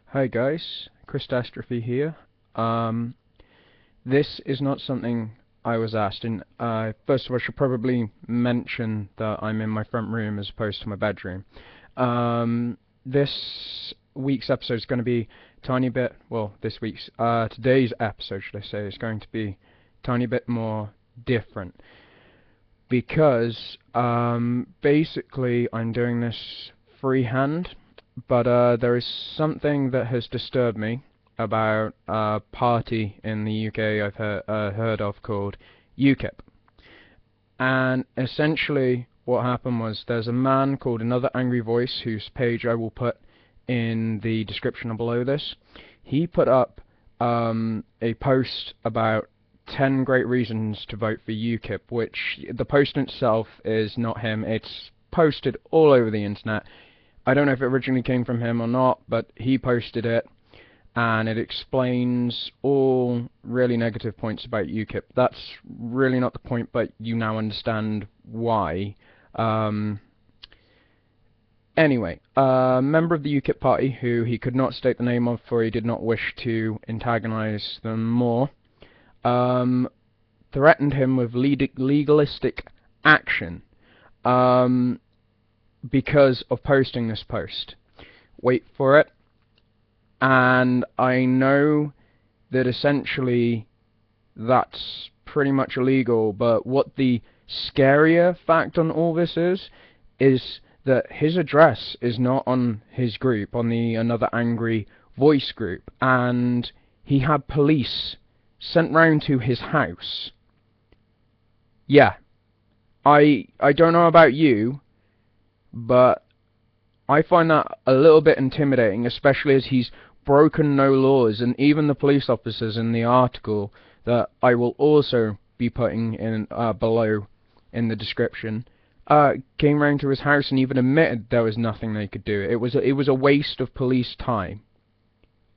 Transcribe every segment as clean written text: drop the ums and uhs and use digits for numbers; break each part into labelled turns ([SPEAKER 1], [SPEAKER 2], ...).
[SPEAKER 1] Hi guys, Christastrophe here. Um, this is not something I was asked, and first of all, I should probably mention that I'm in my front room as opposed to my bedroom. This week's episode is going to be a tiny bit, well, today's episode, should I say, is going to be a tiny bit more different because basically I'm doing this freehand, but there is something that has disturbed me about a party in the UK I've heard of called UKIP. And essentially what happened was there's a man called Another Angry Voice, whose page I will put in the description below this. He put up a post about 10 great reasons to vote for UKIP, which the post itself is not him. It's posted all over the internet. I don't know if it originally came from him or not, but he posted it, and it explains all really negative points about UKIP. That's really not the point, but you now understand why. Anyway, a member of the UKIP party, who he could not state the name of for he did not wish to antagonize them more, threatened him with legalistic action because of posting this post. Wait for it. And I know that essentially that's pretty much illegal, but what the scarier fact on all this is that his address is not on his group, on the Another Angry Voice group, and he had police sent round to his house. Yeah, I don't know about you, but I find that a little bit intimidating, especially as he's broken no laws, and even the police officers in the article that I will also be putting in below in the description came round to his house and even admitted there was nothing they could do. It was a waste of police time.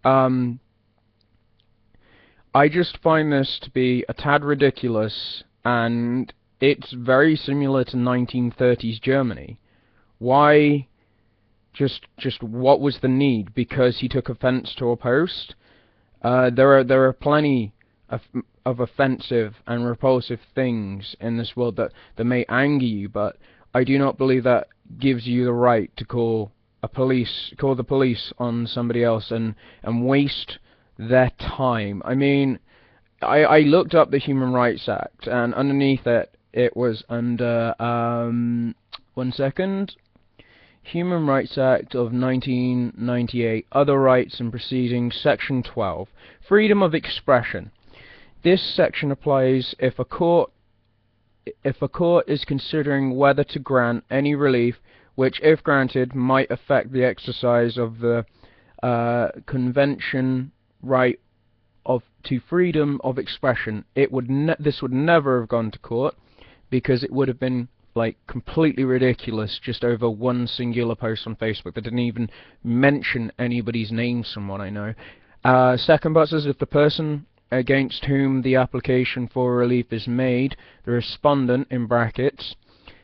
[SPEAKER 1] I just find this to be a tad ridiculous, and it's very similar to 1930s Germany. Why? Just what was the need? Because he took offence to a post? There are plenty of offensive and repulsive things in this world that may anger you, but I do not believe that gives you the right to call the police on somebody else and waste their time. I mean, I looked up the Human Rights Act, and underneath it was under 1 second. Human Rights Act of 1998, Other Rights and Proceedings, Section 12, Freedom of Expression. This section applies if a court is considering whether to grant any relief which, if granted, might affect the exercise of the Convention right to freedom of expression. This would never have gone to court, because it would have been completely ridiculous just over one singular post on Facebook that didn't even mention anybody's name, someone I know. Second part says if the person against whom the application for relief is made, the respondent, in brackets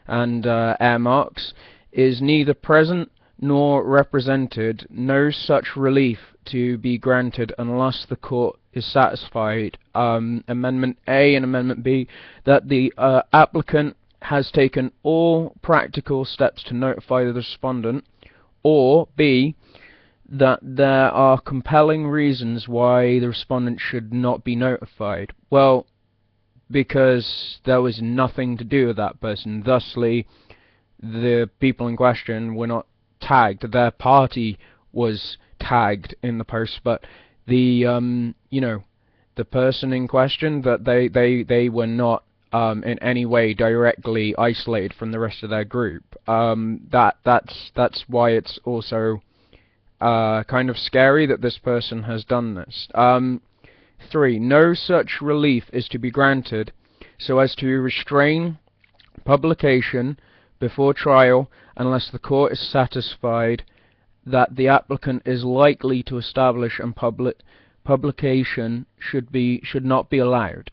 [SPEAKER 1] and air marks, is neither present nor represented, no such relief to be granted unless the court is satisfied, Amendment A and Amendment B, that the applicant has taken all practical steps to notify the respondent, or B, that there are compelling reasons why the respondent should not be notified. Well, because there was nothing to do with that person. Thusly, the people in question were not tagged. Their party was tagged in the post, but the the person in question, that they were not in any way directly isolated from the rest of their group. That's why it's also kind of scary that this person has done this. 3. No such relief is to be granted so as to restrain publication before trial unless the court is satisfied that the applicant is likely to establish and publication should not be allowed.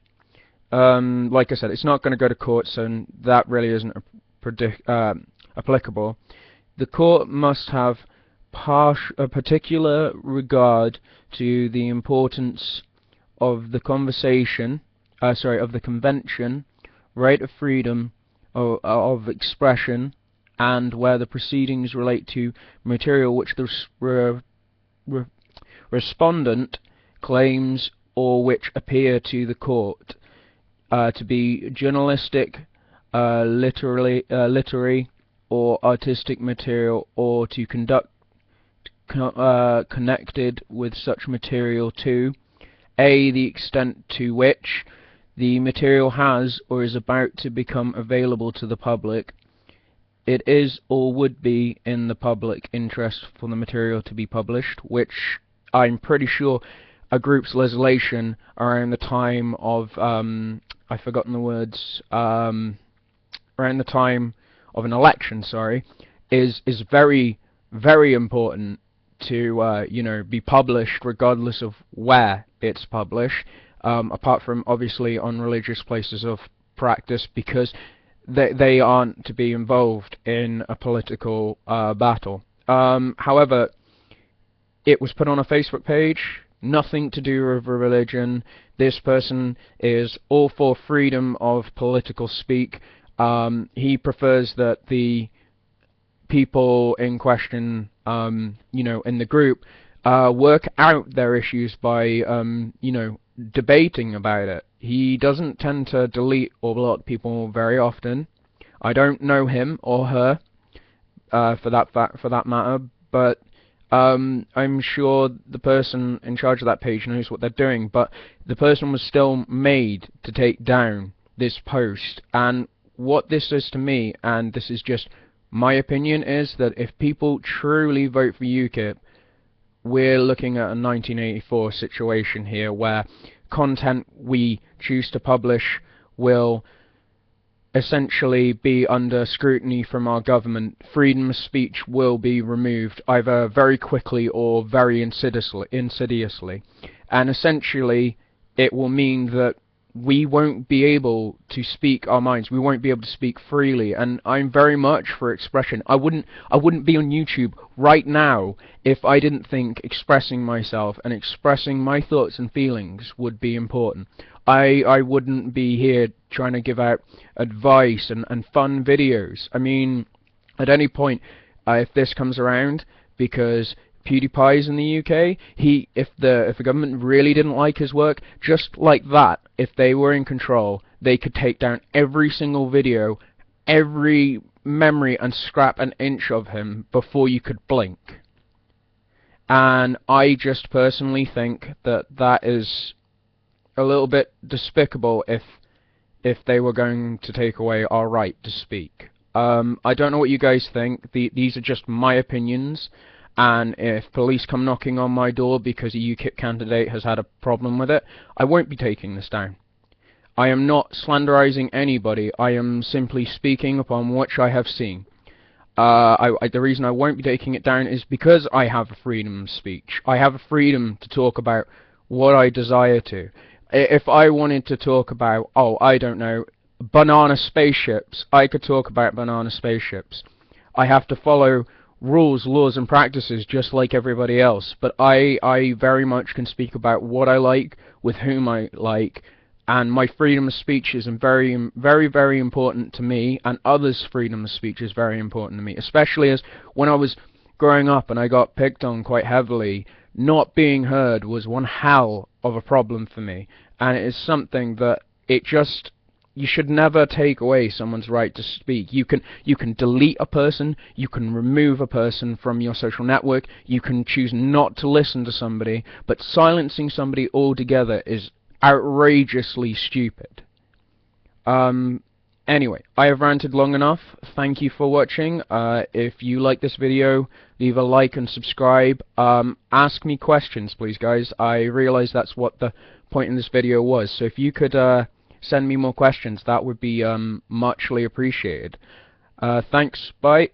[SPEAKER 1] Like I said, it's not going to go to court, so that really isn't applicable. The court must have particular regard to the importance of the of the convention, right of freedom of expression, and where the proceedings relate to material which the respondent claims or which appear to the court to be journalistic, literary, or artistic material, or to connected with such material to a. the extent to which the material has or is about to become available to the public. It is or would be in the public interest for the material to be published, which I'm pretty sure a group's legislation around the time of I've forgotten the words, around the time of an election, sorry, is very, very important to be published regardless of where it's published, apart from obviously on religious places of practice, because they aren't to be involved in a political battle. However, it was put on a Facebook page, nothing to do with religion. This person is all for freedom of political speak. He prefers that the people in question, in the group, work out their issues by, debating about it. He doesn't tend to delete or block people very often. I don't know him or her, for that matter, but I'm sure the person in charge of that page knows what they're doing. But the person was still made to take down this post, and what this is to me, and this is just my opinion, is that if people truly vote for UKIP, we're looking at a 1984 situation here, where content we choose to publish will essentially be under scrutiny from our government. Freedom of speech will be removed either very quickly or very insidiously. And essentially it will mean that we won't be able to speak our minds. We won't be able to speak freely, and I'm very much for expression. I wouldn't be on YouTube right now if I didn't think expressing myself and expressing my thoughts and feelings would be important. I wouldn't be here trying to give out advice and fun videos. I mean, at any point, if this comes around, because PewDiePie's in the UK, if the government really didn't like his work, just like that, if they were in control, they could take down every single video, every memory, and scrap an inch of him before you could blink. And I just personally think that that is a little bit despicable if they were going to take away our right to speak. I don't know what you guys think. These are just my opinions. And if police come knocking on my door because a UKIP candidate has had a problem with it, I won't be taking this down. I am not slanderizing anybody. I am simply speaking upon which I have seen. The reason I won't be taking it down is because I have a freedom of speech. I have a freedom to talk about what I desire to. If I wanted to talk about, I don't know, banana spaceships, I could talk about banana spaceships. I have to follow rules, laws, and practices just like everybody else, but I very much can speak about what I like, with whom I like, and my freedom of speech is very, very, very important to me, and others' freedom of speech is very important to me, especially as when I was growing up and I got picked on quite heavily, not being heard was one hell of a problem for me, and it is something that you should never take away someone's right to speak. You can delete a person, you can remove a person from your social network, you can choose not to listen to somebody, but silencing somebody altogether is outrageously stupid. Anyway, I have ranted long enough. Thank you for watching. If you like this video, leave a like and subscribe. Ask me questions, please, guys. I realize that's what the point in this video was. So if you could send me more questions, that would be muchly appreciated. Thanks. Bye.